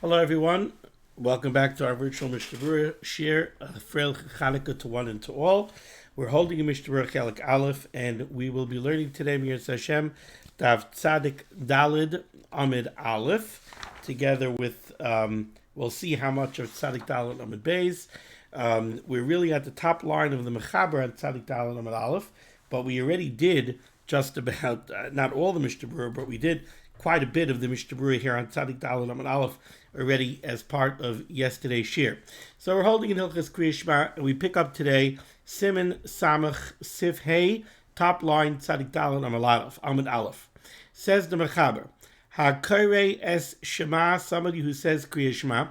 Hello, everyone. Welcome back to our virtual Mishnah Berurah share, freilichen Chanukah to one and to all. We're holding a Mishnah Berurah Chelik Aleph, and we will be learning today, Miras Hashem, Daf Tzadik Dalid Amid Aleph, together with, we'll see how much of Tzadik Dalid Amid Beis. We're really at the top line of the Mechaber at Tzadik Dalid Amid Aleph, but we already did just about, not all the Mishnah Berurah, but we did quite a bit of the Mishnah Berurah here on Tzadik Dalid Amid Aleph already as part of yesterday's shir. So we're holding in Hilchos Krias Shema, and we pick up today Siman Samach Sif Hey, top line Tzadik Dalid Amid Aleph. Says the Mechaber, HaTorah Shema, somebody who says Krias Shema,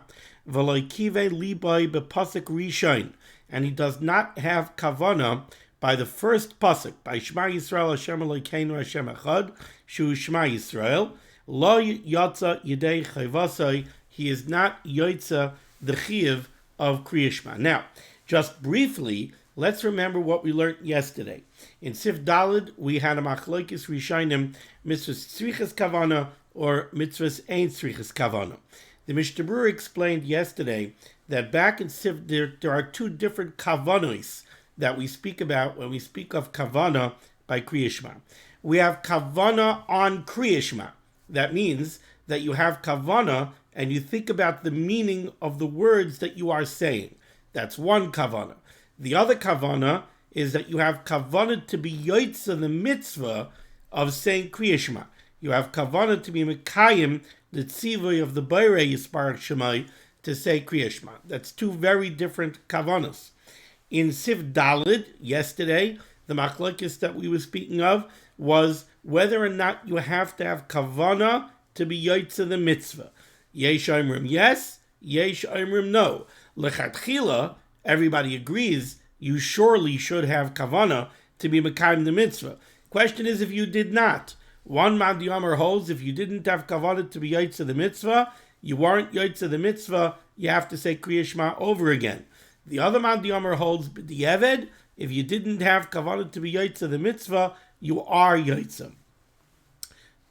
V'lo kive libai bepasuk rishon, and he does not have kavannah by the first pasuk, by Shema Yisrael Hashem Elokeinu Hashem Echad, Shu Shema Yisrael, Lo Yatza Yidei Chayvasai, he is not Yotza the Chiyuv of Krias Shema. Now, just briefly, let's remember what we learned yesterday. In Sif Dalid, we had a machlokes rishonim, mitzvahs tzrichas kavannah or mitzvahs ein tzrichas kavannah. The Mishnah Berurah explained yesterday that back in Sif, there are two different kavannahs that we speak about when we speak of kavannah by Krias Shema. We have kavannah on Krias Shema. That means that you have kavannah and you think about the meaning of the words that you are saying. That's one kavannah. The other kavannah is that you have kavannah to be yotza the mitzvah of saying Krias Shema. You have kavannah to be mekayim the tzivui of the Borei Yisparach Shemai to say Krias Shema. That's two very different kavannahs. In Sif Dalid, yesterday, the machlokes that we were speaking of was whether or not you have to have kavannah to be yotza the mitzvah. Yesh Omrim yes, Yesh Omrim no. Lechatchila, everybody agrees, you surely should have kavannah to be mekayim the mitzvah. Question is if you did not. One Madi Yomer holds if you didn't have kavannah to be yotza the mitzvah, you weren't yotza the mitzvah, you have to say Krias Shema over again. The other Madi Yomer holds b'di'eved, if you didn't have kavannah to be yotza the mitzvah, you are yotza.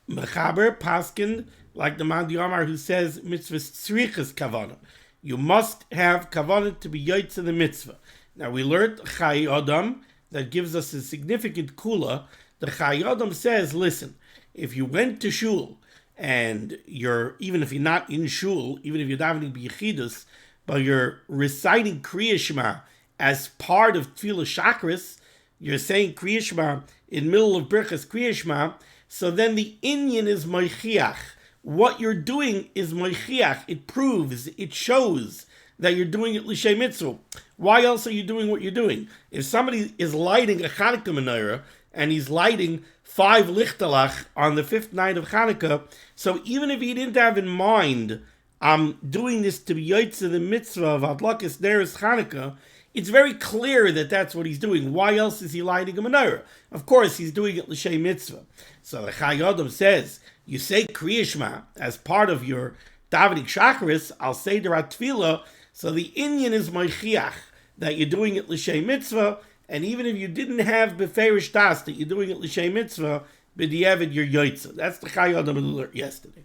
Mechaber paskin, like the Madi Yomer who says mitzvahs tzrichas kavannah. You must have kavannah to be yotza the mitzvah. Now we learned Chai Adam that gives us a significant kula. The Chai Adam says, listen, if you went to shul and even if you're not in shul, even if you're davening b'yechidus, but you're reciting Krias Shema as part of Tefillah Shachris, you're saying Krias Shema in middle of Birchas Krias Shema, so then the inyan is moichiach. What you're doing is moichiach. It proves, it shows that you're doing it l'shem mitzvah. Why else are you doing what you're doing? If somebody is lighting a Chanukah menorah and he's lighting 5 lichtalach on the 5th night of Chanukah, so even if he didn't have in mind, I'm doing this to be yotza the mitzvah of adlakas neres Chanukah, it's very clear that that's what he's doing. Why else is he lighting a menorah? Of course, he's doing it l'shem mitzvah. So the Chai Adam says, you say Krias Shema as part of your davening shacharis, I'll say the tefillah, so the inyan is moichiach, that you're doing it l'shem mitzvah, and even if you didn't have beferish das, that you're doing it l'shem mitzvah, b'di'eved you're yotza. That's the Chai Adam alert yesterday.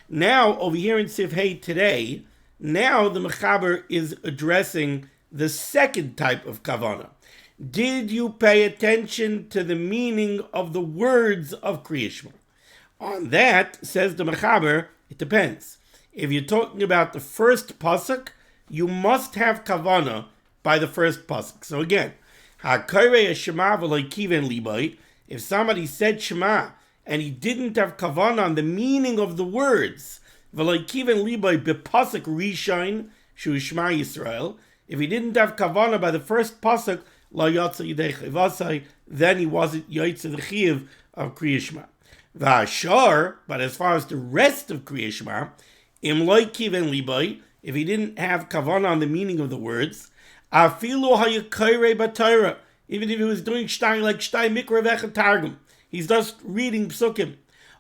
Now, over here in Sif Hey today, now the Mechaber is addressing the second type of kavannah. Did you pay attention to the meaning of the words of Krias Shema? On that, says the Mechaber, it depends. If you're talking about the first pasuk, you must have kavannah by the first pasuk. So again, HaTorah Shema v'lo kiven libai, if somebody said Shema and he didn't have kavannah on the meaning of the words, v'lo kiven libai bepasuk rishon shu Shema Yisrael, if he didn't have kavannah by the first pasuk, lo yatza yidei chayvasai, then he wasn't yotza the chiyuv of Krias Shema. V'ashar, but as far as the rest of Krias Shema, im lo kiven libai, if he didn't have kavannah on the meaning of the words, afilu hayakorei b'Torah, even if he was doing shtay like shtay mikra v'echad targum, he's just reading psukim.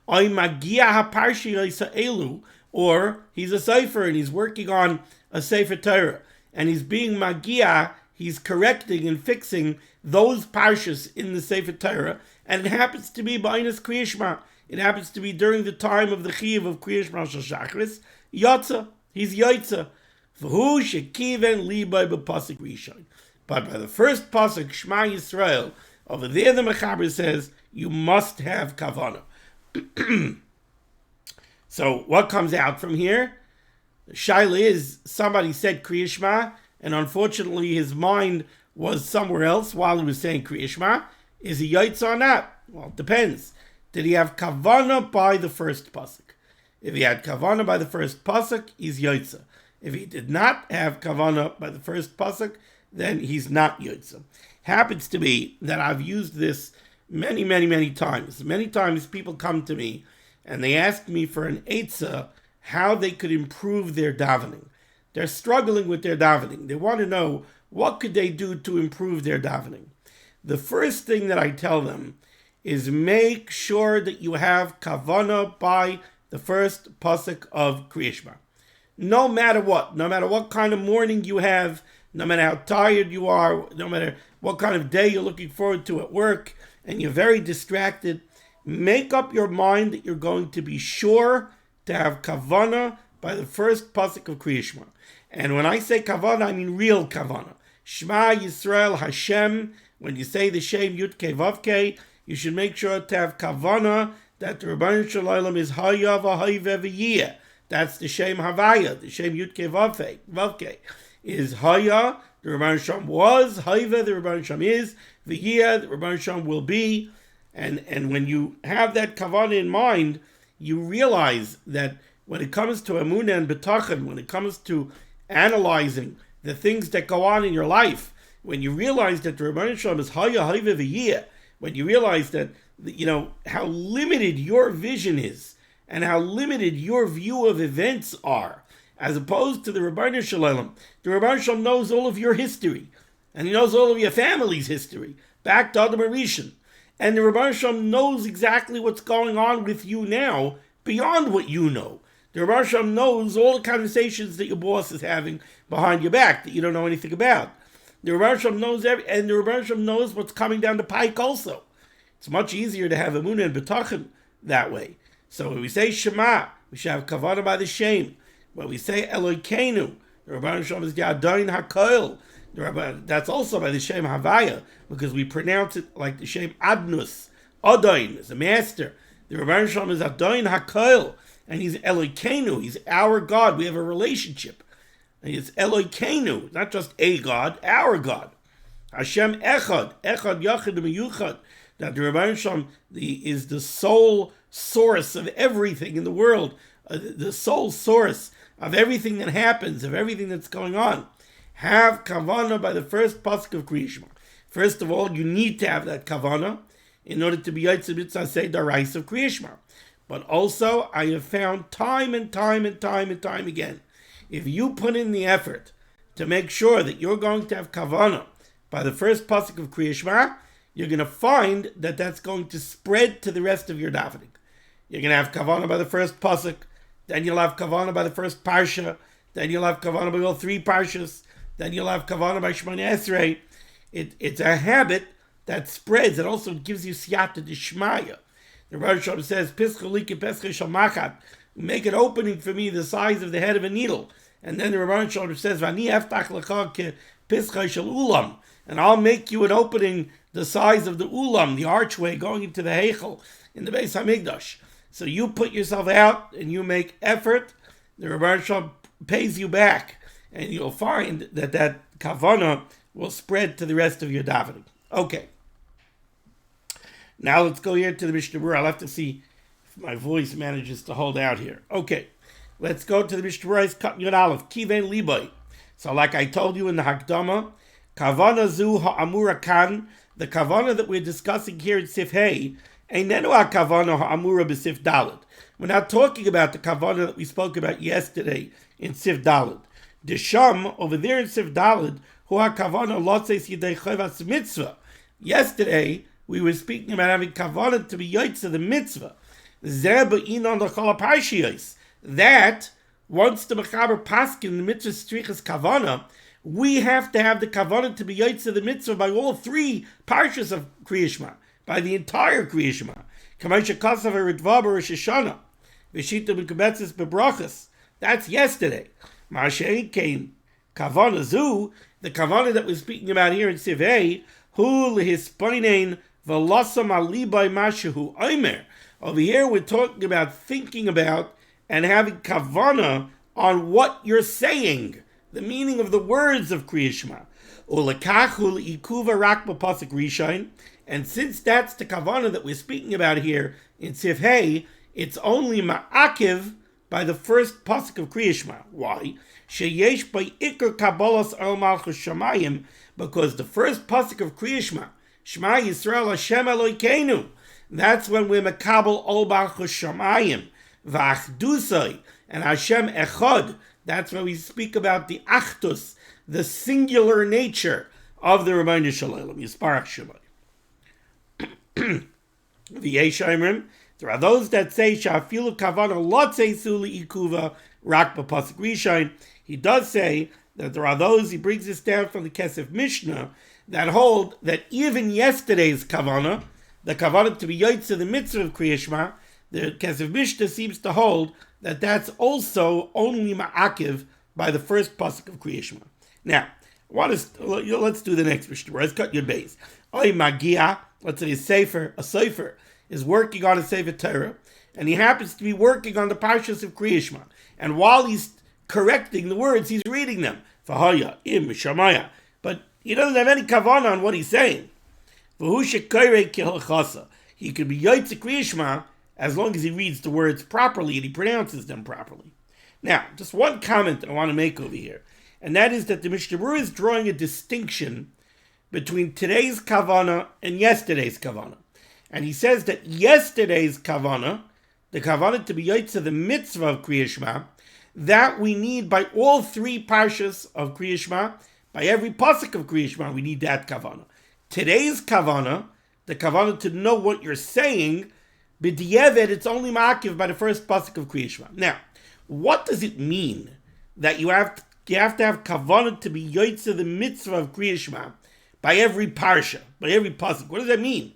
Oy magia haparshi elu, or he's a sefer and he's working on a sefer Torah, and he's being magia, he's correcting and fixing those parshas in the sefer Torah, and it happens to be b'ainas Krias Shema. It happens to be during the time of the chiyuv of Krias Shema shel Shachris. Yatza, he's Yaitza. V'hu shekiven libay b'pasuk rishon. But by the first pasuk, Shema Yisrael, over there the Mechaber says, you must have kavannah. So what comes out from here? The shaila is, somebody said Krias Shema, and unfortunately his mind was somewhere else while he was saying Krias Shema. Is he Yaitza or not? Well, it depends. Did he have kavannah by the first pasuk? If he had kavannah by the first pasuk, he's Yaitza. If he did not have kavannah by the first pasuk, then he's not Yaitza. Happens to be that I've used this many, many, many times. Many times people come to me and they ask me for an eitzah, how they could improve their davening. They're struggling with their davening. They want to know what could they do to improve their davening. The first thing that I tell them is make sure that you have kavannah by the first pasuk of Krias Shema. No matter what kind of morning you have, no matter how tired you are, no matter what kind of day you're looking forward to at work, and you're very distracted, make up your mind that you're going to be sure to have kavannah by the first pasuk of Krias Shema. And when I say kavannah, I mean real kavannah. Shema Yisrael Hashem. When you say the Shem Yud Kei Vav Kei, you should make sure to have kavannah that the Rebbeinu Shalom is Haya v'Hayve v'Yiyeh. That's the Shem Havaya. The Shem Yud Kei Vav Kei is Haya. The Rebbeinu Shalom was Hayve. The Rebbeinu Shalom is V'Yiyeh. The Rebbeinu Shalom will be. And when you have that kavannah in mind, you realize that when it comes to emunah and betachon, when it comes to analyzing the things that go on in your life, when you realize that the Rebbeinu Shalom is Haya Hayve v'Yiyeh, when you realize that, you know, how limited your vision is and how limited your view of events are, as opposed to the Rebbeinu Shalom. The Rebbeinu Shalom knows all of your history, and he knows all of your family's history, back to Adam Rishon. And the Rebbeinu Shalom knows exactly what's going on with you now, beyond what you know. The Rebbeinu Shalom knows all the conversations that your boss is having behind your back that you don't know anything about. The Rebbeinu Shalom knows and the Rebbeinu Shalom knows what's coming down the pike also. It's much easier to have emunah and betachon that way. So when we say Shema, we should have kavannah by the Shem. When we say Elokeinu, the Rebbeinu Shalom is the Adain HaKoil. That's also by the Shem Havaya, because we pronounce it like the Shem Adnus. Adain is a master. The Rebbeinu Shalom is Adain HaKoil, and he's Elokeinu. He's our God. We have a relationship. And it's Elokeinu, not just a God, our God. Hashem Echad Yachid Miyuchad. That the Rebbeinu Shalom is the sole source of everything in the world, the sole source of everything that happens, of everything that's going on. Have kavannah by the first pasuk of Krias Shema. First of all, you need to have that kavannah in order to be Yaitza Mitzvah Say the Rice of Krias Shema. But also, I have found time and time again, if you put in the effort to make sure that you're going to have kavannah by the first pasuk of Krias Shema, you're going to find that that's going to spread to the rest of your davening. You're going to have kavannah by the first pasuk, then you'll have kavannah by the first parsha, then you'll have kavannah by all three parshas, then you'll have kavannah by Shemona Esrei. It's a habit that spreads. It also gives you siyata d'shmaya. The Rosh Hashanah says, Pischa liki pescha shalmachat, make an opening for me the size of the head of a needle. And then the Rosh Hashanah says, Vani eftach lecha ke pischa shel ulam, and I'll make you an opening the size of the ulam, the archway going into the heichel in the Beis Hamikdash. So you put yourself out and you make effort. The Rebbeinu Shalom pays you back, and you'll find that kavannah will spread to the rest of your davening. Okay. Now let's go here to the Mishnah Berurah. I'll have to see if my voice manages to hold out here. Okay. Let's go to the Mishnah Berurah's Kat Yud Aleph, Kiven Liboy. So like I told you in the Hakdama, kavannah zu ha'amura kan, the kavannah that we're discussing here in Sif Hey, einenu ha'kavannah ha'amura b'Sif Daled. We're not talking about the kavannah that we spoke about yesterday in Sif Daled. The Sham, over there in Sif Daled, hu ha'kavannah lotzeis yidei chovas mitzvah. Yesterday, we were speaking about having kavannah to be yaitza the mitzvah. Zeh be'inon l'chol ha'parshiyos. That, once the Mechaber paskin the mitzvah strichas kavannah, we have to have the kavannah to be yaitza the mitzvah by all three parshas of Krias Shema, by the entire Krias Shema. K'may shekasav ha'ritva b'Rosh Hashanah, v'shita b'kebetzes b'brachas, That's yesterday. Ma'asher came kavannah zu, the kavannah that we're speaking about here in Sivhei, hu lehispoinen v'lasam alibay mashehu omer. Over here we're talking about thinking about and having kavannah on what you're saying, the meaning of the words of Krias Shema. And since that's the kavannah that we're speaking about here in Sivhei, it's only ma'akiv by the first pasuk of Krias Shema. Why? Sheyesh by ikar kabbalas al malchus shamayim, because the first pasuk of Krias Shema, Shema Yisrael Hashem Elokeinu, that's when we're mekabel al malchus shamayim v'achdusai and Hashem echad. That's when we speak about the achdus, the singular nature of the Rebbeinu Shalom Yisparach Shema. There are those that say shafilu kavannah lotzeisu liikuva rak b'pasuk rishon. He does say that there are those, he brings this down from the Kesef Mishnah, that hold that even yesterday's kavannah, the kavannah to be yotze the mitzvah of Krias Shema, the Kesef Mishnah seems to hold that that's also only ma'akiv by the first pasuk of Krias Shema. Now, let's do the next Mishnah. Let's cut your base. Oy magia, let's say a sefer is working on a sefer Torah, and he happens to be working on the parshas of Krias Shema. And while he's correcting the words, he's reading them. V'haya im shamaya, but he doesn't have any kavannah on what he's saying. V'hu shekoirei k'hilchasa. He could be yotze Krias Shema as long as he reads the words properly and he pronounces them properly. Now, just one comment that I want to make over here, and that is that the Mishnah Berurah is drawing a distinction between today's kavannah and yesterday's kavannah. And he says that yesterday's kavannah, the kavannah to be yotze the mitzvah of Krias Shema, that we need by all three parshas of Krias Shema, by every pasuk of Krias Shema, we need that kavannah. Today's kavannah, the kavannah to know what you're saying, b'diavad, it's only ma'akiv by the first pasuk of Krias Shema. Now, what does it mean that you have to have kavannah to be yotze the mitzvah of Krias Shema by every parsha, by every pasuk? What does that mean?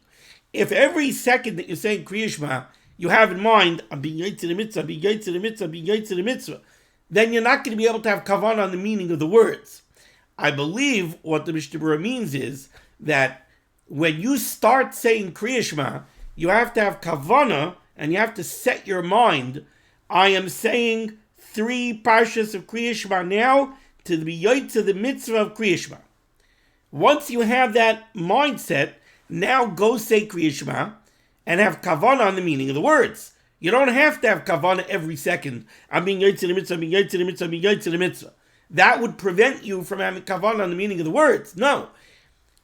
If every second that you're saying Krias Shema, you have in mind, I'm being yotze the mitzvah, I'm being yotze the mitzvah, I'm being yotze the mitzvah, then you're not going to be able to have kavannah on the meaning of the words. I believe what the Mishnah Berurah means is that when you start saying Krias Shema, you have to have kavannah, and you have to set your mind, I am saying three parshas of Krias Shema now to be yotze the mitzvah of Krias Shema. Once you have that mindset, now go say Krias Shema and have kavannah on the meaning of the words. You don't have to have kavannah every second. I'm being yotze the mitzvah, I'm being yotze the mitzvah, I'm being yotze the mitzvah. That would prevent you from having kavannah on the meaning of the words. No.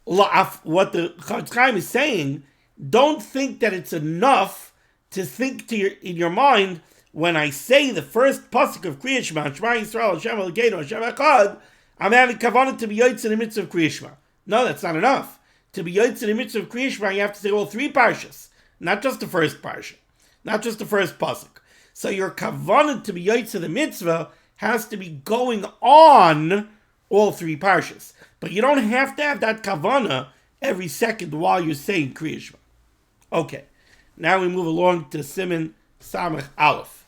What the Chofetz Chaim is saying, don't think that it's enough to think in your mind, when I say the first pasuk of Krias Shema, Shema Yisrael, Hashem Elokeinu, Hashem Echad, I'm having kavannah to be yotze the mitzvah of Krias Shema. No, that's not enough. To be yotze the mitzvah of Krias Shema, you have to say all three parshas, not just the first parsha, not just the first pasuk. So your kavannah to be yotze the mitzvah has to be going on all three parshas. But you don't have to have that kavannah every second while you're saying Krias Shema. Okay, now we move along to Siman Samech Aleph.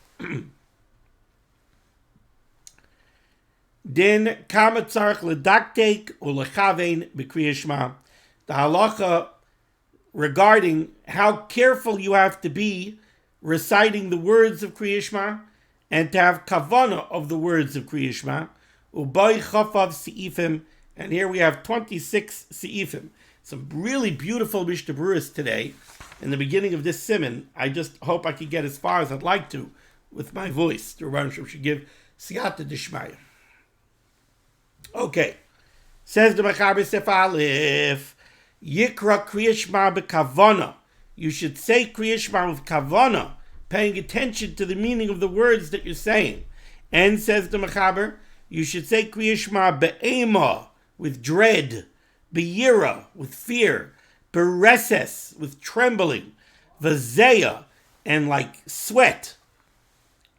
Din kama tzarich ledaktek ulechavein b'Kriyas Shema. The halacha regarding how careful you have to be reciting the words of Kriyas Shema and to have kavannah of the words of Kriyas Shema. Ubay chafav seifim, and here we have 26 seifim. Some really beautiful Mishnah Berurahs today. In the beginning of this Siman, I just hope I can get as far as I'd like to with my voice. The Rebbeinu Shalom should give siyata d'shmaya. Okay, says the Mechaber Sef Aleph, Yikra Krias Shema b'kavannah. You should say Krias Shema with kavannah, paying attention to the meaning of the words that you're saying. And says the Mechaber, you should say Krias Shema be'ema, with dread, be'yira, with fear, bereses, with trembling, v'zeya, and like sweat.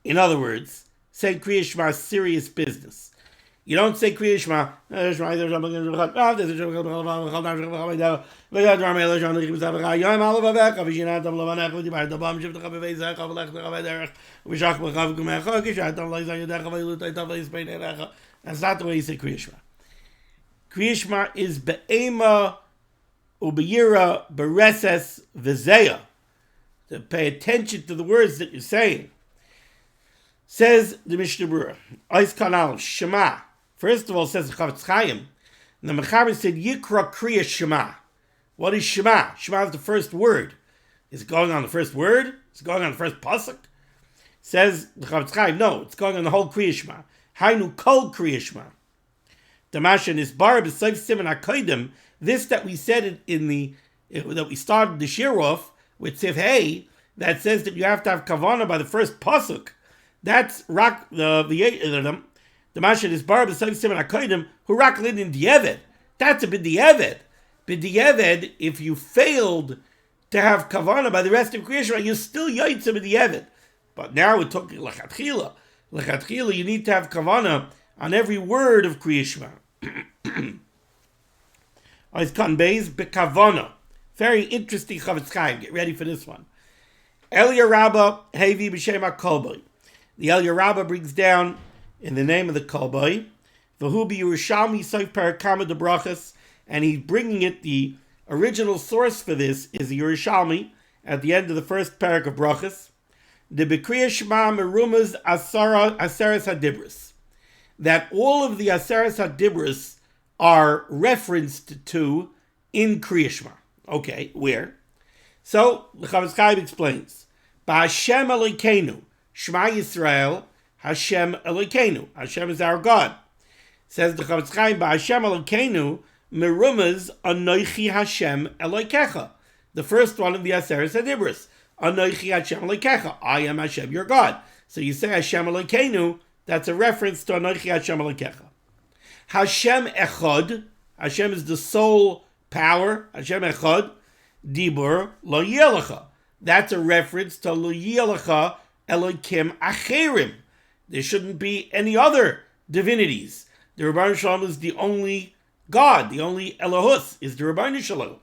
In other words, say Krias Shema serious business. You don't say Krias Shema. That's not the way you say Krias Shema. Krias Shema is be'ema ubeyira bereses v'zeya. To pay attention to the words that you're saying. Says the Mishnah Berurah, Ois Kanal Shema. First of all, says the Chavetz Chaim. And the Mechaber said Yikra Krias Shema. What is Shema? Shema is the first word. Is it going on the first word? Is it going on the first pasuk? Says the Chavetz Chaim, no, it's going on the whole Krias Shema. Hainu Kol Krias Shema. Damasha Nisbar b'Seif Siman HaKodim. This that we said that we started the shir off with Sif Hey, that says that you have to have kavannah by the first pasuk. That's rak the Masha is bar b'Seif Siman HaKodim who rak lid in dieved. That's a b'dieved. B'dieved, if you failed to have kavannah by the rest of Krias Shema, you're still yaitz b'dieved. But now we're talking lechatchila. Lechatchila, you need to have kavannah on every word of Krias Shema. Ois kan beis b'kavannah. Very interesting Chavetz Chaim. Get ready for this one. Elia Rabbah hevi b'shem HaKolboi. The Elia Rabbah brings down in the name of the Kolboi, V'hu b'Yerushalmi soif parakama de brachas, and he's bringing it. The original source for this is the Yerushalmi at the end of the first parak of brachas. The Krias Shema merumaz Aseres HaDibros, that all of the Aseres HaDibros are referenced to in Krias Shema. Okay, where? So the Chavetz Chaim explains: Ba'Hashem Elokeinu, Shema Yisrael, Hashem Elokeinu. Hashem is our God. Says the Chavetz Chaim, Ba'Hashem Elokeinu, merumaz Anochi Hashem Elokecha. The first one of the Aseres HaDibros. Anochi Hashem Elokecha. I am Hashem, your God. So you say Hashem Elokeinu, that's a reference to Anochi Hashem Elokecha. Hashem Echad. Hashem is the sole power. Hashem Echad. Dibur lo yelecha. That's a reference to lo yelecha Elokim acherim. There shouldn't be any other divinities. The Rebbeinu Shalom is the only God. The only Elohus is the Rebbeinu Shalom.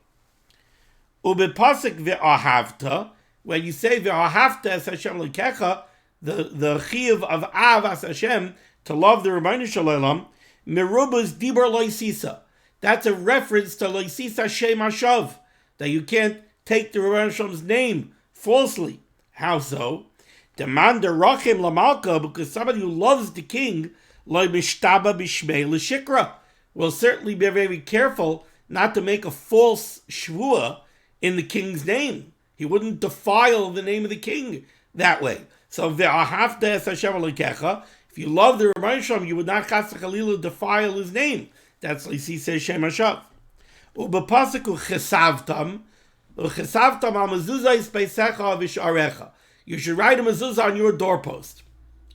Ubepasik ve'ahavta. When you say ve'ahavta as Hashem Elokecha, the chiyuv of avas Hashem, to love the Rebbeinu Shalom, merubas dibur lo yisisa. That's a reference to lo yisisa shem hashav, that you can't take the Rebbeinu Shalom's name falsely. How so? Demand rachim lamalka, because somebody who loves the king, lo mishtaba b'shmei l'shikra, will certainly be very careful not to make a false shvua in the king's name. He wouldn't defile the name of the king that way. So ve'ahavta es Hashem Elokecha, if you love the Rebbeinu Shalom, you would not chas v'chalila defile his name. That's like he says Shem Hashav. Ubepasuk uchesavtam al mezuzah beisecha v'sharecha. You should write a mezuzah on your doorpost.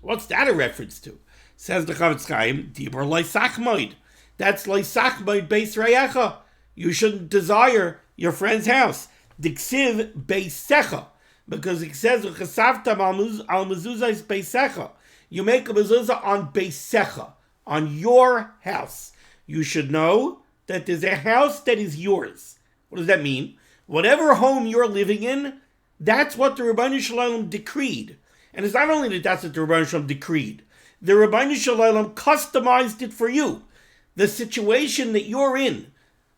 What's that a reference to? Says the Chavetz Chaim, Dibur loisachmoid. That's loisachmoid beis reyecha. You shouldn't desire your friend's house. Diksiv beisecha, because it says uchesavtam al mezuzah beisecha. You make a mezuzah on beisecha, on your house. You should know that there's a house that is yours. What does that mean? Whatever home you're living in, that's what the Rebbeinu Shalom decreed. And it's not only that that's what the Rebbeinu Shalom decreed. The Rebbeinu Shalom customized it for you. The situation that you're in,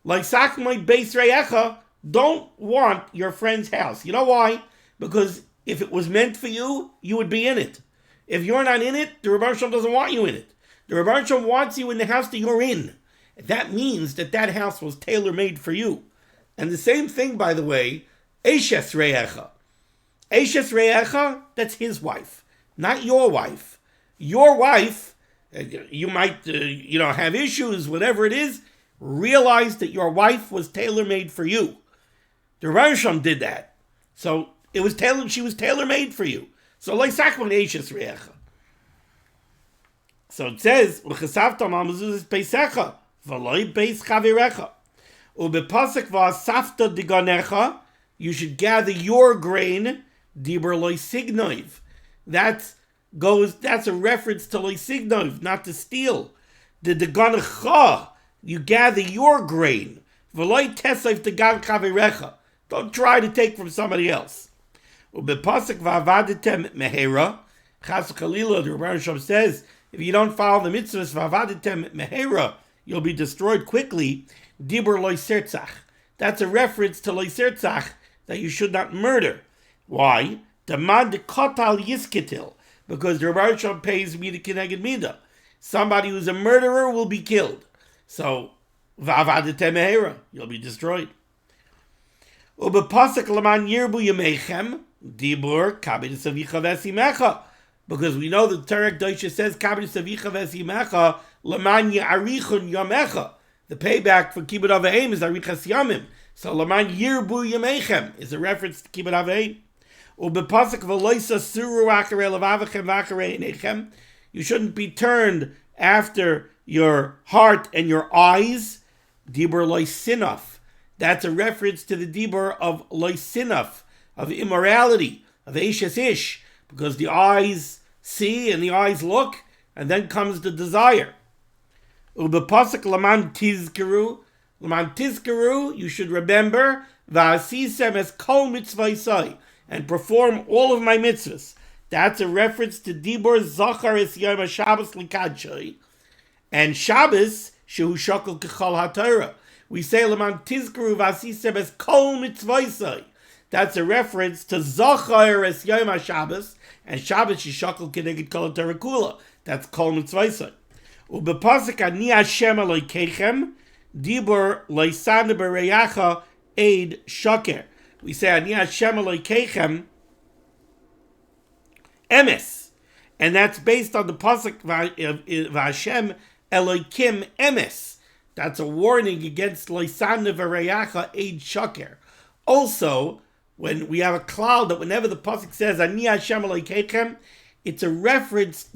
like Sachmai Beis Reyecha, don't want your friend's house. You know why? Because if it was meant for you, you would be in it. If you're not in it, the Rebbeinu Shalom doesn't want you in it. The Rebbeinu Shalom wants you in the house that you're in. That means that house was tailor-made for you. And the same thing, by the way, Eshes Reyecha. Eshes Reyecha, that's his wife, not your wife. Your wife, you might have issues, whatever it is. Realize that your wife was tailor-made for you. The Rebbeinu Shalom did that. So she was tailor-made for you. So like Sakman Eshes Reyecha. So it says, Uchesavtam al mezuzah beisecha. V'loi beis chavirecha. Ubepasuk v'asafta diganecha. You should gather your grain. Dibur loy signoiv. That's a reference to loy signoiv, not to steal. The deganecha, you gather your grain. V'loy tesayv degan chavirecha. Don't try to take from somebody else. Ubepasuk v'avaditem mehera. Chas v'chalila, the Rebbe Shem says, if you don't follow the mitzvahs v'avaditem mehera, you'll be destroyed quickly. Dibur loy sertzach. That's a reference to loy sertzach, that you should not murder. Why? Demand kotal yiskitil. Because the Rebbe Shem pays mida kineged mida. Somebody who's a murderer will be killed. So, v'avaditem mehera, you'll be destroyed. Ubepasuk laman yirbu yemechem, dibur kabed savicha v'esimecha. Because we know the Torah Dirshu says, kabed savicha v'esimecha, laman ya'arichun yamecha. The payback for kibbud avayim is arichas yamim. So laman yirbu yemechem is a reference to kibbud avayim. Ubepasuk v'loisa suru acharei levavachem v'acharei einechem. You shouldn't be turned after your heart and your eyes. Dibur loisinaf. That's a reference to the dibur of loisinaf, of immorality, of eshes ish, because the eyes see and the eyes look, and then comes the desire. Ubepasuk laman tizkeru, you should remember, v'asisem es kol mitzvaysai, and perform all of my mitzvahs. That's a reference to dibur zachar es yom HaShabbos likadshoi, and Shabbos shehu shakol kechal HaTorah. We say laman tizkeru v'asisem es kol mitzvaysai. That's a reference to zachar es yom HaShabbos, and Shabbos shishakol keneged kol HaTorah kula. That's kol mitzvaysai. Ubepasuk ani Hashem Elokeichem dibur loisana bereyacha eid shaker. We say ani Hashem Elokeichem emes, and that's based on the pasuk v'Hashem Elokim emes. That's a warning against loisana bereyacha eid shaker. Also, when we have a cloud, that whenever the pasuk says ani Hashem Elokeichem, it's a reference.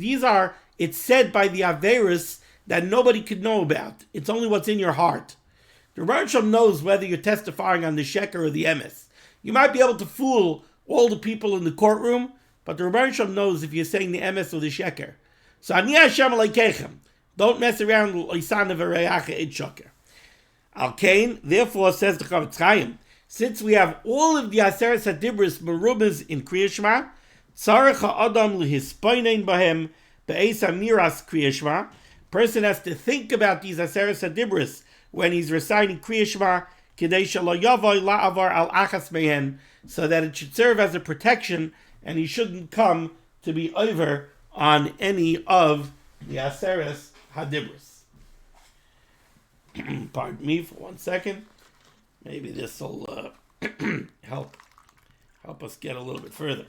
It's said by the Averis that nobody could know about. It's only what's in your heart. The Rebbe Shem knows whether you're testifying on the sheker or the emes. You might be able to fool all the people in the courtroom, but the Rebbe Shem knows if you're saying the emes or the sheker. So, ani Hashem Elokeichem. Don't mess around with Loisana v'reyacha ed shaker. Al-Kain, therefore, says the Chavetz Chaim, since we have all of the Aseres HaDibros merubas in Krias Shema, tzarech ha'adam lehispoinen bahem be'eis hamiras Krias Shema. Person has to think about these Aseres HaDibros when he's reciting Krias Shema, kidei shelo yavoi la'avar al achas mehen, so that it should serve as a protection and he shouldn't come to be over on any of the Aseres HaDibros. Pardon me for 1 second. Maybe this will help us get a little bit further.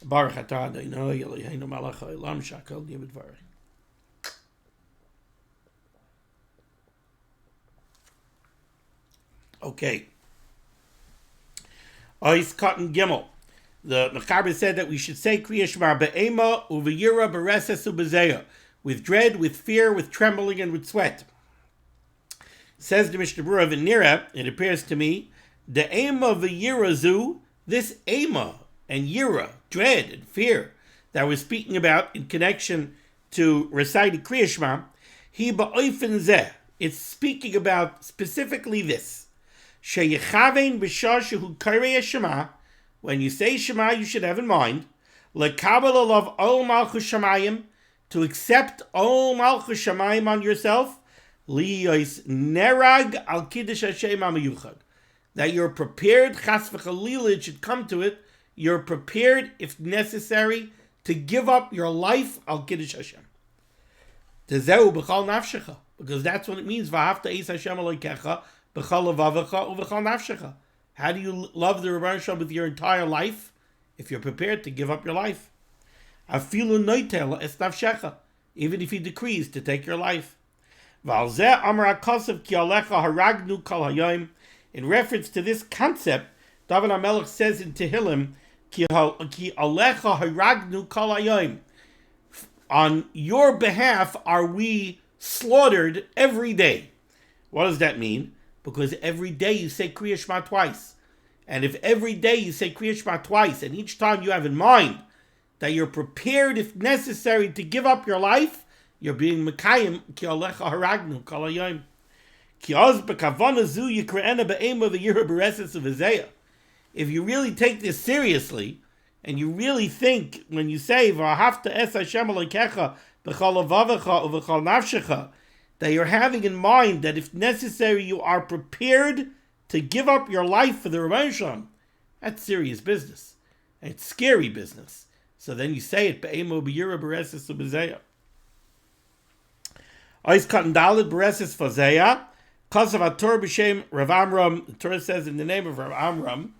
Baruch atah Adonai Eloheinu melech haolam shakol nהיה b'dvarim. Okay. Ois Cotton Gimel. The Mechaber said that we should say Krias Shema be'ema uv'yira b'reses u'b'zeya, with dread, with fear, with trembling, and with sweat. Says the Mishnah Berurah v'nira, it appears to me, the ema v'yira zu, this ema and yira, dread and fear, that we're speaking about in connection to reciting Krias Shema, hi ba'oifen zeh, it's speaking about specifically this. Sheyechavein b'shah shehu Krias Shema, when you say Shema, you should have in mind, lekabel alav ol malchus shamayim, to accept ol malchus shamayim on yourself, liyos nerag al kiddush Hashem hamayuchad, that you're prepared, chas v'chalila, it should come to it, you're prepared, if necessary, to give up your life al kiddush Hashem. Tezeu b'chal nafshecha, because that's what it means. V'ahavta eis Hashem Elokecha b'chal levavecha u'b'chal nafshecha. How do you love the Rebbe Shem with your entire life? If you're prepared to give up your life. Afilu noitel es nafshecha, even if he decrees to take your life. V'alzeh amar hakasav ki alecha haragnu kol hayom. In reference to this concept, David HaMelech says in Tehillim, ki alecha haragnu kol hayom. On your behalf are we slaughtered every day. What does that mean? Because every day you say Krias Shema twice. And if every day you say Krias Shema twice, and each time you have in mind that you're prepared, if necessary, to give up your life, you're being mekayim ki alecha haragnu kol hayom. Ki oz bekavannah zu yikre'ena be'ema v'yira bereses v'zeya. If you really take this seriously, and you really think when you say v'ahavta es Hashem Elokecha b'chol levavecha u'v'chol nafshecha, that you're having in mind that if necessary you are prepared to give up your life for the Rebbeinu Shalom, that's serious business. It's scary business. So then you say it be'emo b'yira bereses u'b'zeya. Ois katan daled bereses v'zeya kasav HaTorah b'shem Rav Amram. The Torah says in the name of Rav Amram,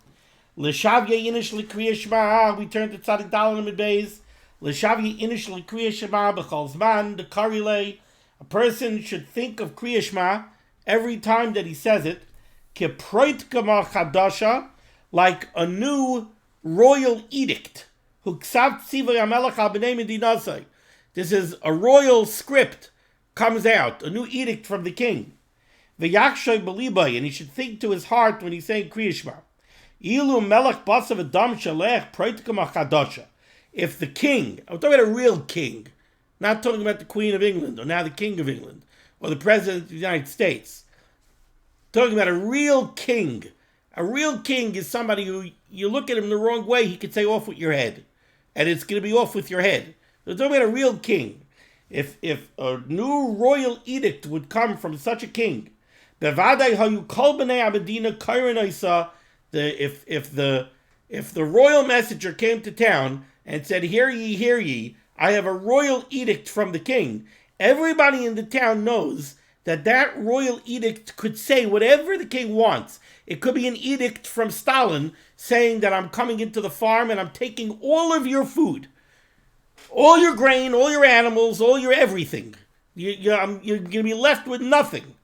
L'shavye inish Krias Shema. We turn to Tzadik Daled Amud Beis. L'shavye inish Krias Shema b'chol zman the karile. A person should think of Krias Shema every time that he says it, keproit kama chadasha, like a new royal edict. Huksav tzivay hamelech al b'nei medinasai. This is a royal script comes out, a new edict from the king. V'yakshay b'libay, and he should think to his heart when he's saying Krias Shema. Ilu melech basav adam shalech proit kama chadasha. If the king, I'm talking about a real king, not talking about the Queen of England, or now the King of England, or the President of the United States. Talking about a real king. A real king is somebody who, you look at him the wrong way, he could say off with your head. And it's going to be off with your head. We're talking about a real king. If a new royal edict would come from such a king, if the royal messenger came to town and said, hear ye, I have a royal edict from the king, everybody in the town knows that royal edict could say whatever the king wants. It could be an edict from Stalin saying that I'm coming into the farm and I'm taking all of your food, all your grain, all your animals, all your everything. You're going to be left with nothing.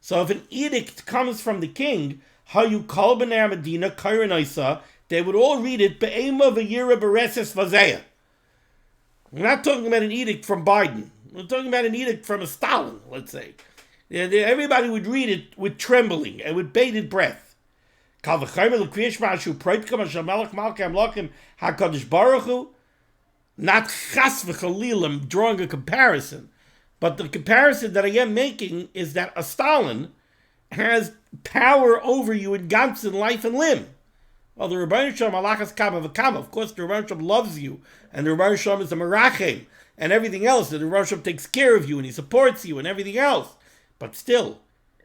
So if an edict comes from the king, Hayu Kol B'nei Medina Kairanaisa, they would all read it Be'ema V'yira Bereses Vazeya. We're not talking about an edict from Biden. We're talking about an edict from a Stalin, let's say. Everybody would read it with trembling and with bated breath. Not chas v'chalil, I'm drawing a comparison. But the comparison that I am making is that a Stalin has power over you in Gantz in life and limb. Well, the Rebbeinu Shalom alachas kama v'kama. Of course, the Rebbeinu Shalom loves you, and the Rebbeinu Shalom is a merachem, and everything else. And the Rebbeinu Shalom takes care of you, and he supports you, and everything else. But still,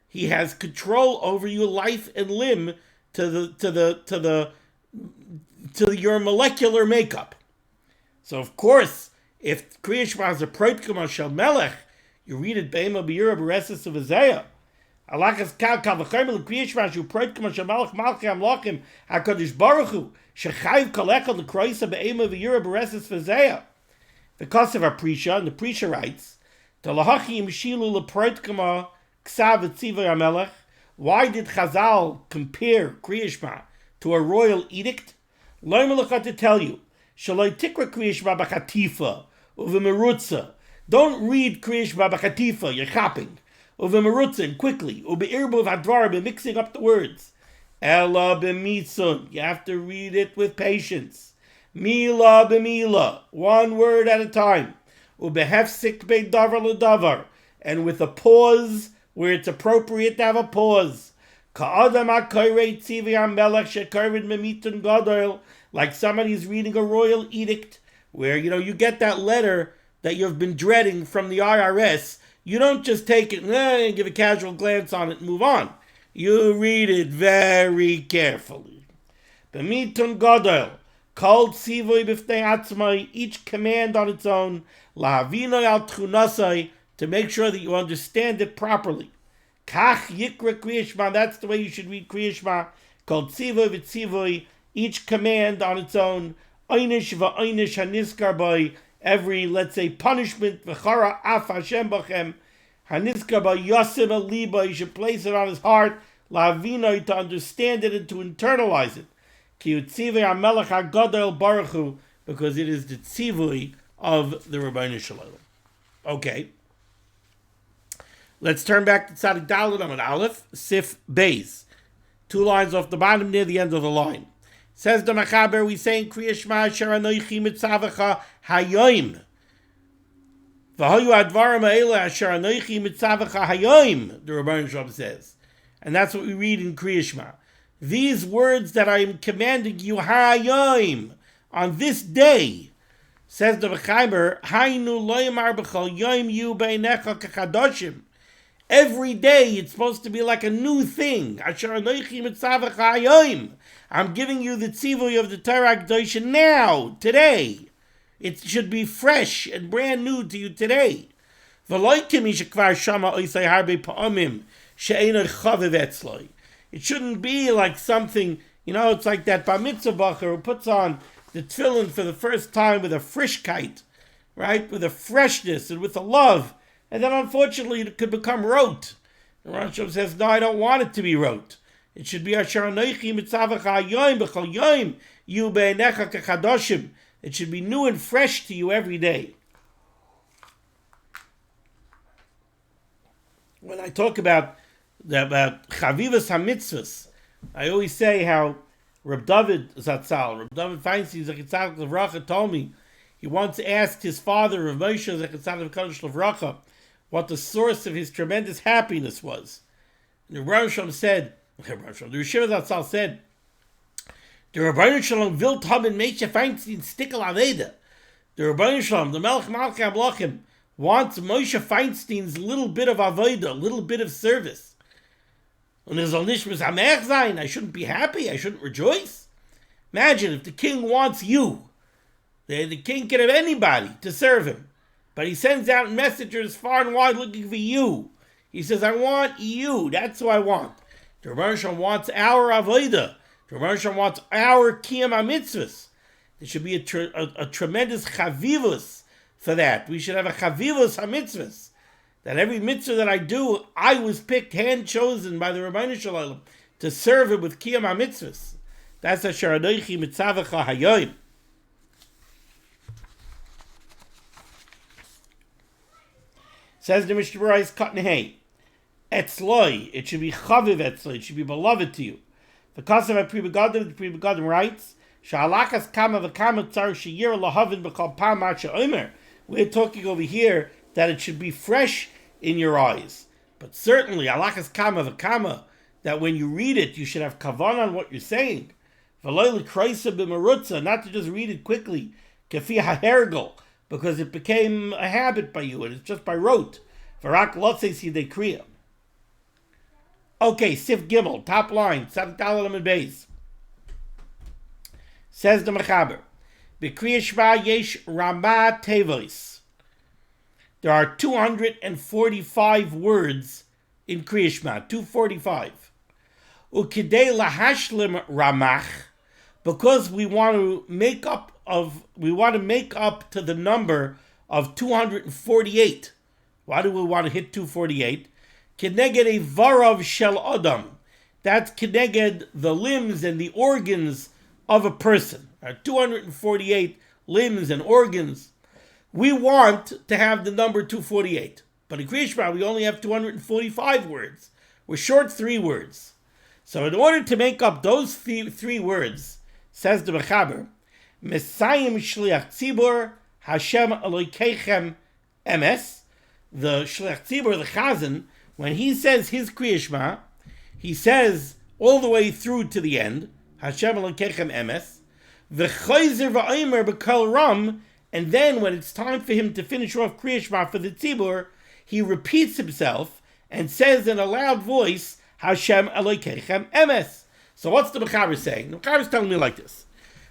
he has control over you, life and limb, to your molecular makeup. So, of course, if Krias Shema is a proit kama shel melech, you read it be'ema b'yira bereses v'zeya. Alachas kal v'chayim Krias Shema shu proit kama shel melech malchei amlachim HaKadosh Baruch Hu shechayv kol echad l'kroisa be'ema v'yira bereses v'zeya. The Kosev Aprisha, and the Prisha writes, Talahachi imshilu l'proit kama ksav etzivay hamelech. Why did Chazal compare Krias Shema to a royal edict? Lo melech to tell you, shaloi tikra Krias Shema b'chatifa u'v'merutza. Don't read Krias Shema b'chatifa, you're chopping. U'v'merutza, and quickly. U'be'irbu v'advar, be mixing up the words. Ela b'mitzun, you have to read it with patience. Mila b'mila, one word at a time. U'behefsik be'davar l'davar, and with a pause where it's appropriate to have a pause. Ka'adam ha'koyrei tzivi ha'melech shekarvid memitun gadol, like somebody's reading a royal edict, where, you get that letter that you've been dreading from the IRS. You don't just take it and give a casual glance on it and move on. You read it very carefully. Bemitun gadol, kol tzivoy b'ftei atzmai, each command on its own, lahavinoy al tchunasai, to make sure that you understand it properly. Kach yikra Krias Shema, that's the way you should read Krias Shema. Called tzivoy v'tzivoy, each command on its own. Einish v'einish haniskar by, every, let's say, punishment. V'chara af Hashem b'chem haniskar by yasim aliba, you should place it on his heart. Lahavinoy, to understand it and to internalize it. Ki utzivay hamelech hagadol baruch hu, because it is the tzivoy of the Rebbeinu Shalom. Okay. Let's turn back to Tzadik Daled Amud Aleph, Sif Beis. 2 lines off the bottom near the end of the line. Says the Mechaber, we say in Krias Shema, Asher Anochi Mitzavacha Hayoim. V'hoyu advarim ha'ele asher anochi mitzavacha hayoim, the Rebbeinu Shalom says. And that's what we read in Krias Shema. These words that I am commanding you, hayoim, on this day, says the Mechaber, Hainu loyamar b'chol yoim yu beinecha k'chadoshim. Every day it's supposed to be like a new thing. Asher anochi mitzavacha hayoim. I'm giving you the tzivui of the Torah Kedosha now, today. It should be fresh and brand new to you today. It shouldn't be like something, it's like that bar mitzvah bacher who puts on the tefillin for the first time with a frischkeit, right? With a freshness and with a love. And then unfortunately it could become rote. The Rosh Hashanah says, no, I don't want it to be rote. It should be Asher Anochi Mitzavacha Hayoim B'chol Yoim Yu Beinecha Kechadoshim. It should be new and fresh to you every day. When I talk about Chavivas HaMitzvahs, I always say how Reb David Zatzal, Reb David Feinstein Zechitzadek Levracha told me he once asked his father, Reb Moshe Zechitzadek Levracha, what the source of his tremendous happiness was. And the Rebbeinu Shalom said, the Rishiv Zatzal said, the Rebbeinu Shalom will haben Moshe Feinstein stickel aveda. The Rebbeinu Shalom, the Melech Malchei HaMelachim, wants Moshe Feinstein's little bit of avoda, little bit of service. And there's nishmas hamech zayin. I shouldn't be happy. I shouldn't rejoice. Imagine if the king wants you. The king can have anybody to serve him, but he sends out messengers far and wide looking for you. He says, "I want you. That's who I want." The Rebbeinu Shalom wants our avoda. The Rebbeinu Shalom wants our kiyam mitzvahs. There should be a tremendous chavivus for that. We should have a chavivus ha-mitzvahs. That every mitzvah that I do, I was picked, hand-chosen by the Rebbeinu Shalom to serve him with kiyam ha-mitzvahs. That's Asher Anochi Mitzavacha Hayoim. Says the Mishnah Berurah is cut in hay. Etzloi, it should be chaviv etzloi, it should be beloved to you. The Kasav at Pri Begadim, the Pri Begadim writes, Sha'alakas kama v'kama tzar sheyir lahavin b'chol pam at she'omer. We're talking over here that it should be fresh in your eyes. But certainly, alakas kama v'kama, that when you read it, you should have kavannah on what you're saying. V'loy l'kroisa b'merutza, not to just read it quickly, kefi ha'hergel, because it became a habit by you, and it's just by rote. V'rak lotzei sidei kriya. Okay, Sif Gimel, top line, Sadik Dalet Amud Beis. Says the Mechaber, B'Kriyas Shema yesh Rama Tevois. There are 245 words in Kriyas Shema, 245. Ukidei lahashlim Ramach, because we want to make up to the number of 248. Why do we want to hit 248? Keneged a varav shel adam. That's keneged the limbs and the organs of a person. 248 limbs and organs. We want to have the number 248. But in Krias Shema, we only have 245 words. We're short 3 words. So in order to make up those 3 words, says the Mechaber, Mesayim Shliach Tzibur Hashem Elokeichem Emes. The Shliach Tzibur, the Chazan, when he says his Krias Shema, he says all the way through to the end, Hashem Elokeichem Emes, V'chayzer v'aymer b'kol ram, and then when it's time for him to finish off Krias Shema for the Tzibur, he repeats himself and says in a loud voice, Hashem Elokeichem Emes. So what's the Mechaber saying? The Mechaber is telling me like this.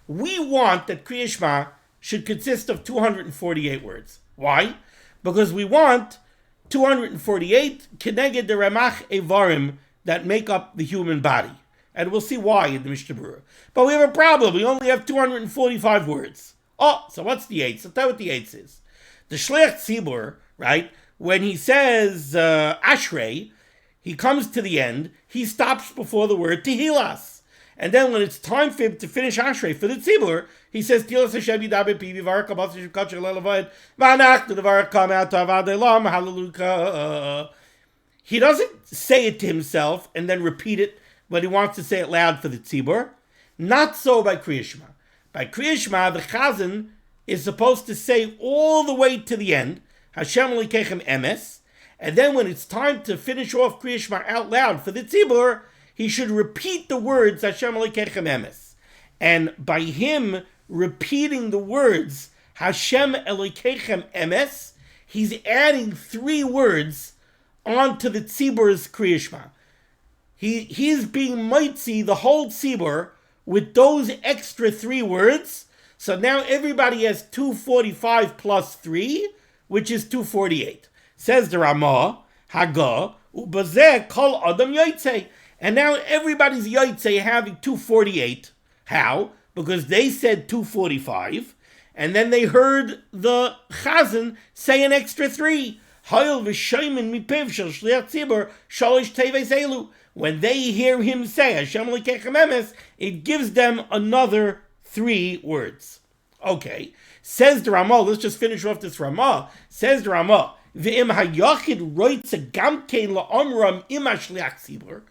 We want that Krias Shema should consist of 248 words. Why? Because we want 248 keneged the Ramach Evarim that make up the human body. And we'll see why in the Mishnah Berurah. But we have a problem. We only have 245 words. Oh, so what's the eighth? So tell what the eighth is. The Shliach Tzibur, right, when he says Ashrei, he comes to the end, he stops before the word Tehilas. And then when it's time for him to finish Ashrei for the Tzibur, he says, Tilas Hashem Yidabe Pivi Varka Basar Shukach Lelavoid Vanach the Varka Me'at Avadelam Hallelujah. He doesn't say it to himself and then repeat it, but he wants to say it loud for the Tzibur. Not so by Krias Shema. By Krias Shema, the chazan is supposed to say all the way to the end, Hashem Elokeichem emes, and then when it's time to finish off Krias Shema out loud for the tzibur, he should repeat the words Hashem Elokeichem emes. And by him repeating the words Hashem Elokeichem emes, he's adding 3 words onto the tzibur's Krias Shema. He's being mitzi the whole tzibur with those extra 3 words. So now everybody has 245 plus 3, which is 248. Says the Ramah, Haga, ubazeh kol adam yotzei. And now everybody's yotzei having 248. How? Because they said 245, and then they heard the chazan say an extra 3. Hayil v'shaymin mipiv shel shliach tzibur shalish teves elu. When they hear him say Hashem Elokeichem emes, it gives them another 3 words. Okay. Says the Ramah, let's just finish off this Ramah. Says the Ramah, V'im hayachid roitze gamkein la'omram ima shliach tzibur.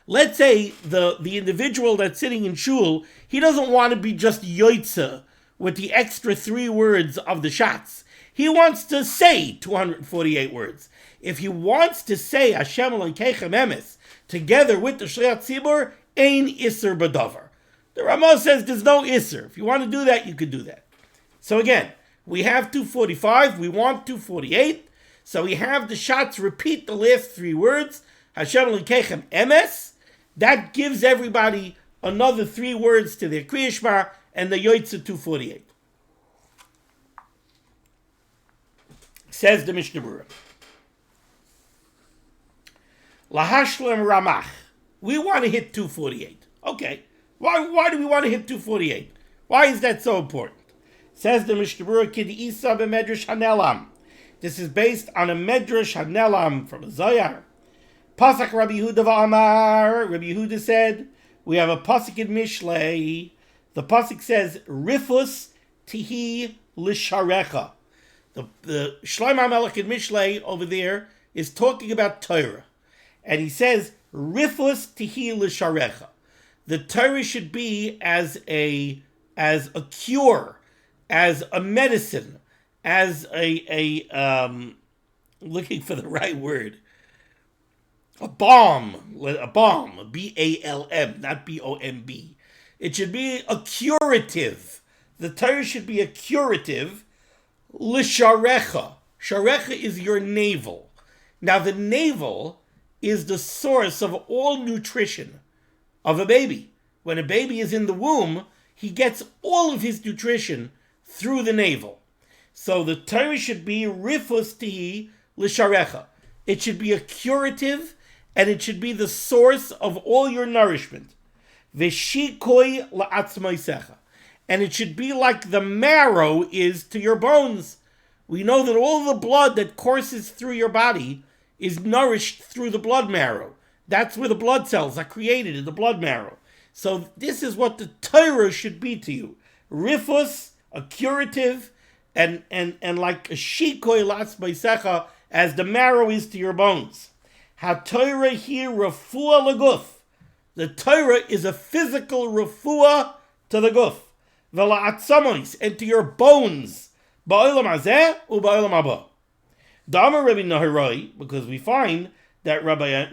Let's say the individual that's sitting in shul, he doesn't want to be just yoitze with the extra 3 words of the shots. He wants to say 248 words. If he wants to say Hashem Elokeichem emes together with the shliach tzibur, ein iser b'davar. The Ramah says there's no iser. If you want to do that, you could do that. So again, we have 245, we want 248. So we have the shots repeat the last 3 words, Hashem Elokeichem emes. That gives everybody another 3 words to their Krias Shema, and the Yoitza 248. Says the Mishnah Berurah. Lahashlam Ramach. We want to hit 248. Okay. Why do we want to hit 248? Why is that so important? Says the Mishnah Berurah, Kid Isa b'Medrash Hanelam. This is based on a Medrash Hanelam from a Zohar. Pasuk Rabbi Yehuda v'Amar. Rabbi Yehuda said, we have a pasuk in Mishlei. The pasuk says, Rifus tihi l'sharecha. The Shlomo HaMelech in Mishlei over there is talking about Torah. And he says, Rifus tihi l'sharecha. The Torah should be as a cure, as a medicine, as looking for the right word, a balm, B-A-L-M, not B-O-M-B. It should be a curative. The Torah should be a curative, l'sharecha. Sharecha is your navel. Now the navel is the source of all nutrition of a baby. When a baby is in the womb, he gets all of his nutrition through the navel. So the Torah should be rifus tihi l'sharecha. It should be a curative, and it should be the source of all your nourishment. V'shikoi la'atzmaisecha. And it should be like the marrow is to your bones. We know that all the blood that courses through your body is nourished through the blood marrow. That's where the blood cells are created, in the blood marrow. So this is what the Torah should be to you. Rifus, a curative, and like a shikoi la'atzmaisecha, as the marrow is to your bones. HaTorah here refuah leguf. The Torah is a physical refuah to the guf. V'la'atzamois, and to your bones. Ba'olam hazeh u'ba'olam haba. Da'amar Rabbi Naharoi, because we find that Rabbi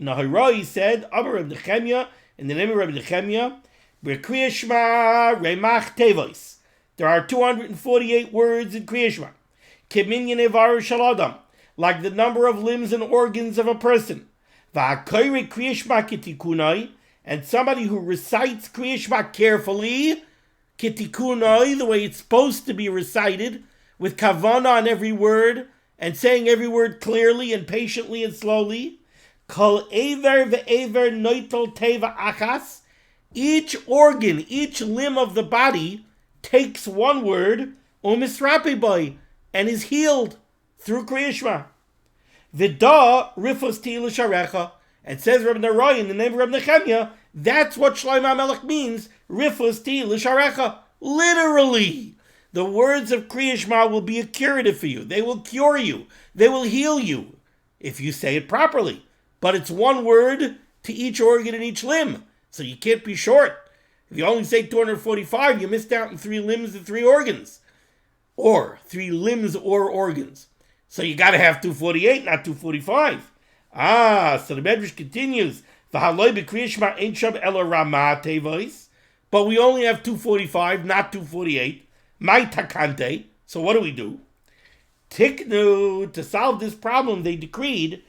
Naharoi said, Amar Rabbi Nechemia, in the name of Rabbi Nechemia, Krias Shema remach tevois. There are 248 words in Krias Shema. Keminyan evaru shel adam, like the number of limbs and organs of a person. V'hakoyre Krias Shema ketikunai, and somebody who recites Krias Shema carefully, ketikunai, the way it's supposed to be recited, with kavannah on every word, and saying every word clearly and patiently and slowly. Kol ever ve'ever noitel teva achas. Each organ, each limb of the body takes one word, umisrape boy, and is healed through Krias Shema. Vida rifos ti l'sharecha. And says Rabbi Narai in the name of Rabbi Nechemia, that's what Shlomo HaMelech means, rifos ti l'sharecha. Literally, the words of Krias Shema will be a curative for you. They will cure you. They will heal you if you say it properly. But it's one word to each organ and each limb, so you can't be short. If you only say 245, you missed out on 3 limbs and 3 organs. Or 3 limbs or organs. So you got to have 248, not 245. So the Medrash continues. But we only have 245, not 248. My takante. So what do? Tiknu, to solve this problem, they decreed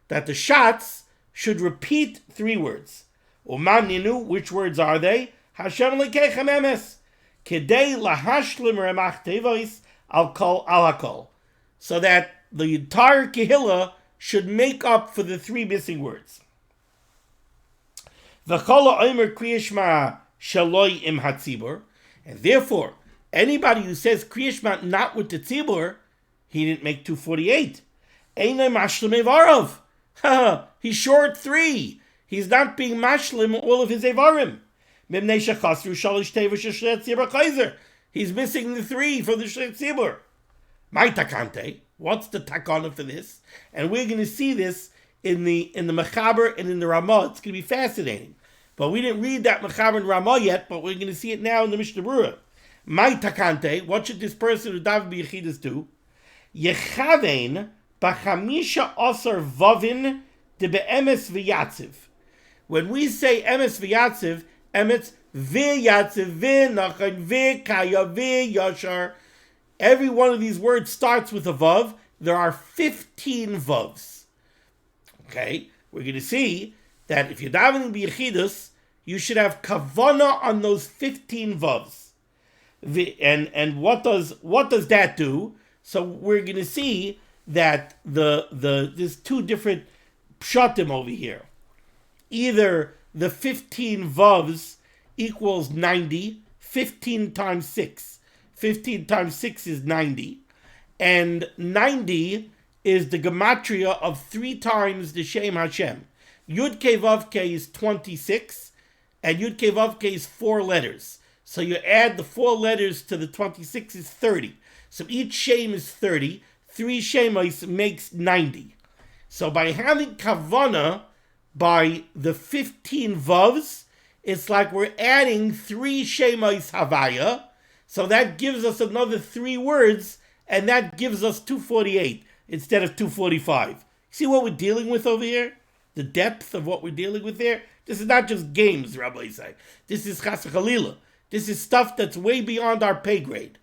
that the shots should repeat 3 words. Umaninu, which words are they? Hashem lekechem emes. Kedei lahashlim remach tevois al kol al hakol. So that the entire kehillah should make up for the 3 missing words. V'chol ha'omer Krias Shema shaloi im hatzibur. And therefore, anybody who says Krias Shema not with the tzibur, he didn't make 248. Einay mashlim evarov. He's short 3. He's not being mashlim all of his evarim. He's missing the 3 for the shlet tzibur. My takante. What's the takana for this? And we're going to see this in the Mechaber and in the Ramah. It's going to be fascinating. But we didn't read that Mechaber and Ramah yet, but we're going to see it now in the Mishnah Berurah. My takante, what should this person who daven b'yechidus do? Yechavein b'chamisha osar vavin de be'emes v'yatziv. When we say emes v'yatziv, emes v'yatziv, v'nachan, v'kaya, v'yashar, every one of these words starts with a vav. There are 15 vavs. Okay? We're going to see that if you're davening b'yechidus, you should have kavannah on those 15 vavs. And what does that do? So we're going to see that there's 2 different pshatim over here. Either the 15 vavs equals 90, 15 times 6. 15 times 6 is 90. And 90 is the gematria of 3 times the Shem Hashem. Yud Kei Vav Kei is 26, and Yud Kei Vav Kei is 4 letters. So you add the 4 letters to the 26 is 30. So each Shem is 30. 3 Shemos makes 90. So by having kavannah by the 15 vavs, it's like we're adding 3 Shemos havaya. So that gives us another 3 words, and that gives us 248 instead of 245. See what we're dealing with over here? The depth of what we're dealing with there? This is not just games, Rabbi say. This is chas v'chalila. This is stuff that's way beyond our pay grade.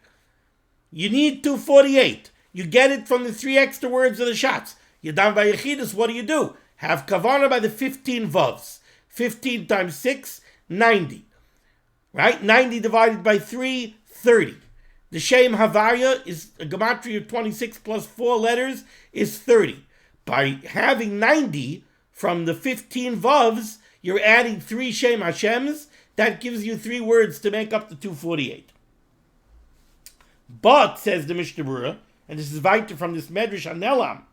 You need 248. You get it from the 3 extra words of the shots. You're down by Yechidus, what do? Have kavannah by the 15 vavs. 15 times 6, 90. Right? 90 divided by 3, 30. The Shem Havaya is a gematria of 26 plus 4 letters is 30. By having 90 from the 15 vavs, you're adding 3 Shem Hashems. That gives you 3 words to make up the 248. But, says the Mishnah Berurah, and this is weiter from this Medrash Anelam,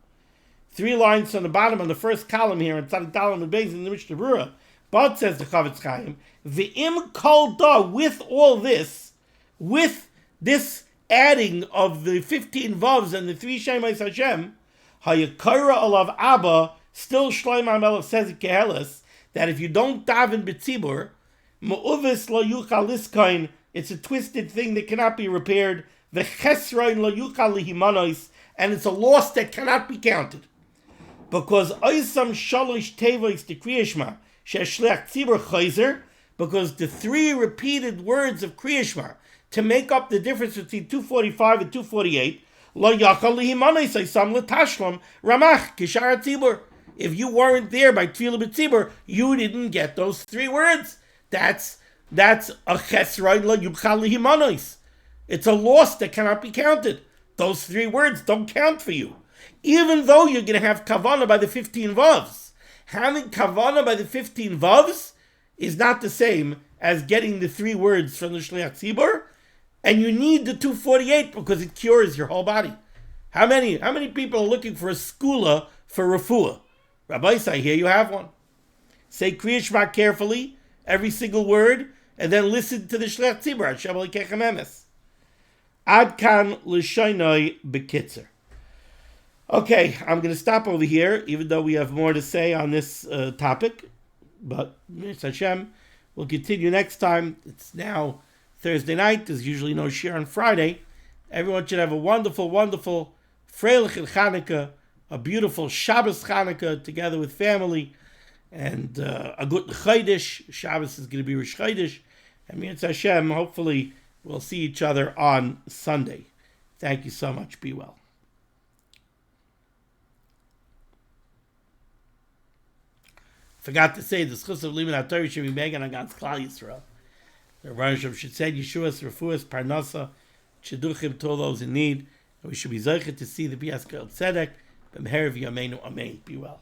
3 lines from the bottom on the first column here, and Tzadik Dalam and Beis in the Mishnah Berurah. But, says the Chavetz Chaim, V'im kol da, with all this, with this adding of the 15 vavs and the 3 Shemais Hashem, Hayakara alav Abba, still Shlomo HaMelech says in Keheles, that if you don't daven b'tzibur, Mu'uvis lo yuchal liskain, it's a twisted thing that cannot be repaired, V'chesrain lo yuchal lihimanois, and it's a loss that cannot be counted. Because oisam shalosh tevois to Krias Shema, she'shlech tzibur chayzer, because the 3 repeated words of Krias Shema, to make up the difference between 245 and 248, lo yachal lihimanois oisam l'tashlam ramach kishar tzibur. If you weren't there by tefillah b'tzibur, you didn't get those 3 words. That's a chesrain lo yuchal lihimanois. It's a loss that cannot be counted. Those 3 words don't count for you. Even though you're going to have kavannah by the 15 vavs. Having kavannah by the 15 vavs is not the same as getting the 3 words from the Shliach Tzibur, and you need the 248 because it cures your whole body. How many people are looking for a segulah for refuah? Rabbi Say, here you have one. Say Krias Shema carefully, every single word, and then listen to the Shliach Tzibur. Hashem lekechem emes. Ad kan l'shaynoi bekitzer. Okay, I'm going to stop over here, even though we have more to say on this topic. But Mirz Hashem, we'll continue next time. It's now Thursday night. There's usually no shir on Friday. Everyone should have a wonderful, wonderful freilichen Chanukah, a beautiful Shabbos Chanukah together with family, and a good Chodesh. Shabbos is going to be Rosh Chodesh. And Mirz Hashem, hopefully we'll see each other on Sunday. Thank you so much. Be well. Forgot to say the schus of limud HaTorah should be made on God's Klal Yisrael. The Rosh should say Yeshua's, Refuas, Parnasa, Shidduchim to all those in need. And we should be zeicher to see the Bias Kel Tzedek, B'meher v'yameinu Amen. Be well.